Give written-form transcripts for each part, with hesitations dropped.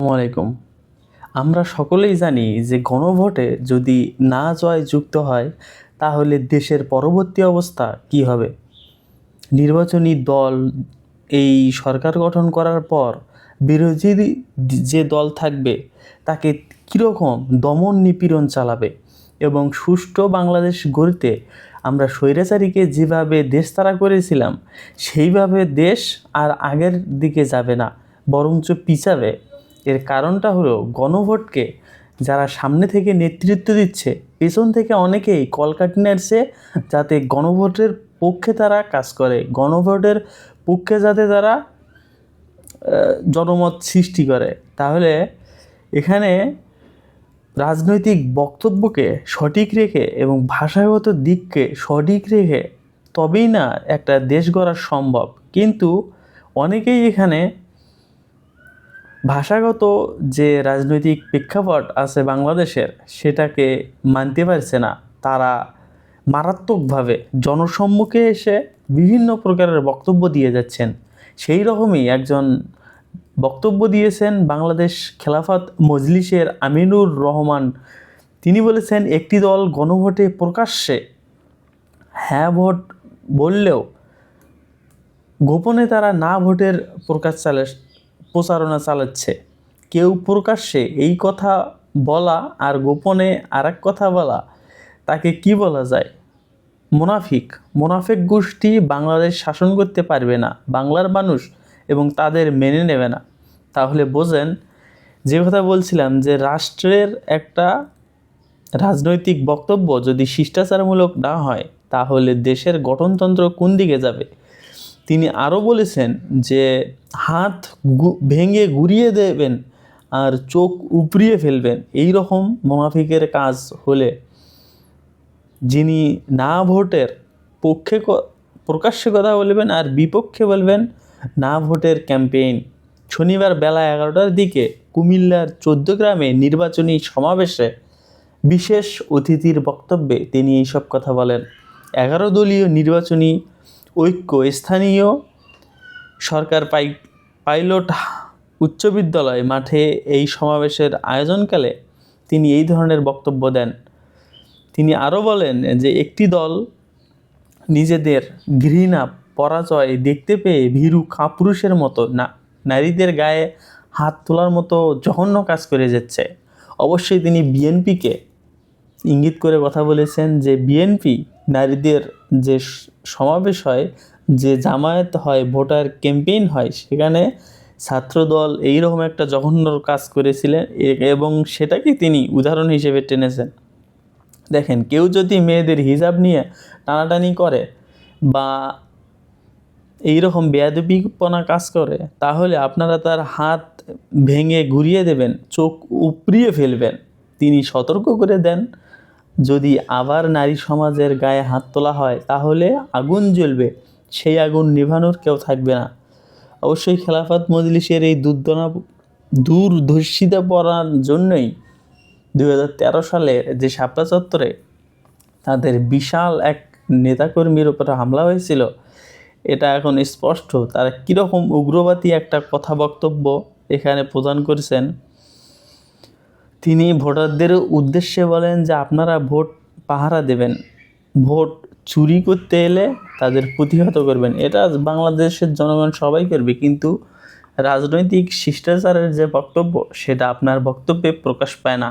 আসসালামু আলাইকুম। আমরা সকলেই জানি যে গণভোটে যদি না জয় যুক্ত হয় তাহলে দেশের পরবর্তী অবস্থা কি হবে। নির্বাচনী দল এই সরকার গঠন করার পর বিরোধী যে দল থাকবে তাকে কীরকম দমন নিপীড়ন চালাবে এবং সুষ্ঠু বাংলাদেশ গড়তে আমরা স্বৈরাচারীকে যেভাবে দেশতাড়া করেছিলাম সেইভাবে দেশ আর আগের দিকে যাবে না, বরঞ্চ পিছাবে। এর কারণটা হলো গণভোটকে যারা সামনে থেকে নেতৃত্ব দিচ্ছে, পেছন থেকে অনেকেই কলকাঠি নাড়ছে যাতে গণভোটের পক্ষে তারা কাজ করে, গণভোটের পক্ষে যাতে তারা জনমত সৃষ্টি করে। তাহলে এখানে রাজনৈতিক বক্তব্যকে সঠিক রেখে এবং ভাষাগত দিককে সঠিক রেখে তবেই না একটা দেশ গড়া সম্ভব। কিন্তু অনেকেই এখানে ভাষাগত যে রাজনৈতিক প্রেক্ষাপট আছে বাংলাদেশের সেটাকে মানতে পারছে না। তারা মারাত্মকভাবে জনসম্মুখে এসে বিভিন্ন প্রকারের বক্তব্য দিয়ে যাচ্ছেন। সেই রকমই একজন বক্তব্য দিয়েছেন বাংলাদেশ খেলাফত মজলিসের আমিনুর রহমান। তিনি বলেছেন, একটি দল গণভোটে প্রকাশ্যে হ্যাঁ ভোট বললেও গোপনে তারা না ভোটের প্রচারণা চালাচ্ছে। কেউ প্রকাশ্যে এই কথা বলা আর গোপনে আর এক কথা বলা, তাকে কি বলা যায়? মুনাফিক গোষ্ঠী বাংলাদেশ শাসন করতে পারবে না, বাংলার মানুষ এবং তাদের মেনে নেবে না। তাহলে বোঝেন, যে কথা বলছিলাম যে রাষ্ট্রের একটা রাজনৈতিক বক্তব্য যদি শিষ্টাচারমূলক না হয় তাহলে দেশের গঠনতন্ত্র কোন দিকে যাবে। তিনি আরও বলেছেন যে হাত ভেঙে ঘুরিয়ে দেবেন আর চোখ উপড়িয়ে ফেলবেন। এই রকম মুনাফিকের কাজ হলে যিনি না ভোটের পক্ষে প্রকাশ্যে কথা বলবেন আর বিপক্ষে বলবেন না ভোটের ক্যাম্পেইন। শনিবার বেলা 11টার দিকে কুমিল্লার 14 গ্রামে নির্বাচনী সমাবেশে বিশেষ অতিথির বক্তব্যে তিনি এইসব কথা বলেন। 11 দলীয় নির্বাচনী ঐক্য স্থানীয় সরকার পাইলট উচ্চ বিদ্যালয় মাঠে এই সমাবেশের আয়োজনকালে তিনি এই ধরনের বক্তব্য দেন। তিনি আরও বলেন যে একটি দল নিজেদের ঘৃণা পরাজয় দেখতে পেয়ে ভীরু কাপুরুষের মতো নারীদের গায়ে হাত তোলার মতো জঘন্য কাজ করে যাচ্ছে। অবশ্যই তিনি বিএনপিকে ইঙ্গিত করে কথা বলেছেন যে বিএনপি নারীদের যে সমাবেশ হয়, যে জামায়াত হয়, ভোটার ক্যাম্পেইন হয়, সেখানে ছাত্রদল এইরকম একটা জঘন্য কাজ করেছিলেন এবং সেটাকে তিনি উদাহরণ হিসেবে টেনেছেন। দেখেন, কেউ যদি মেয়েদের হিজাব নিয়ে টানাটানি করে বা এইরকম বেয়াদবিপনা কাজ করে তাহলে আপনারা তার হাত ভেঙে ঘুরিয়ে দেবেন, চোখ উপড়িয়ে ফেলবেন। তিনি সতর্ক করে দেন, যদি আবার নারী সমাজের গায়ে হাত তোলা হয় তাহলে আগুন জ্বলবে, সেই আগুন নিভানোর কেউ থাকবে না। অবশ্যই খেলাফত মজলিসের এই দূরদর্শিতা পড়ার জন্যই 2013 সালের যে শাপলা চত্বরে তাদের বিশাল এক নেতাকর্মীর উপরে হামলা হয়েছিল, এটা এখন স্পষ্ট তারা কীরকম উগ্রবাদী একটা কথা বক্তব্য এখানে প্রদান করেছেন। তিনি ভোটারদের উদ্দেশ্যে বলেন যে আপনারা ভোট পাহারা দেবেন, ভোট চুরি করতে এলে তাদের প্রতিহত করবেন। এটা বাংলাদেশের জনগণ সবাই করবে, কিন্তু রাজনৈতিক শিষ্টাচারের যে বক্তব্য সেটা আপনার বক্তব্যে প্রকাশ পায় না।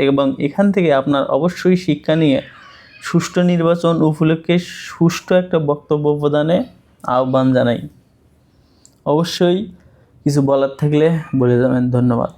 এবং এখান থেকে আপনার অবশ্যই শিক্ষা নিয়ে সুষ্ঠু নির্বাচন উপলক্ষে সুষ্ঠু একটা বক্তব্য প্রদানে আহ্বান জানাই। অবশ্যই কিছু বলার থাকলে বলে যাবেন। ধন্যবাদ।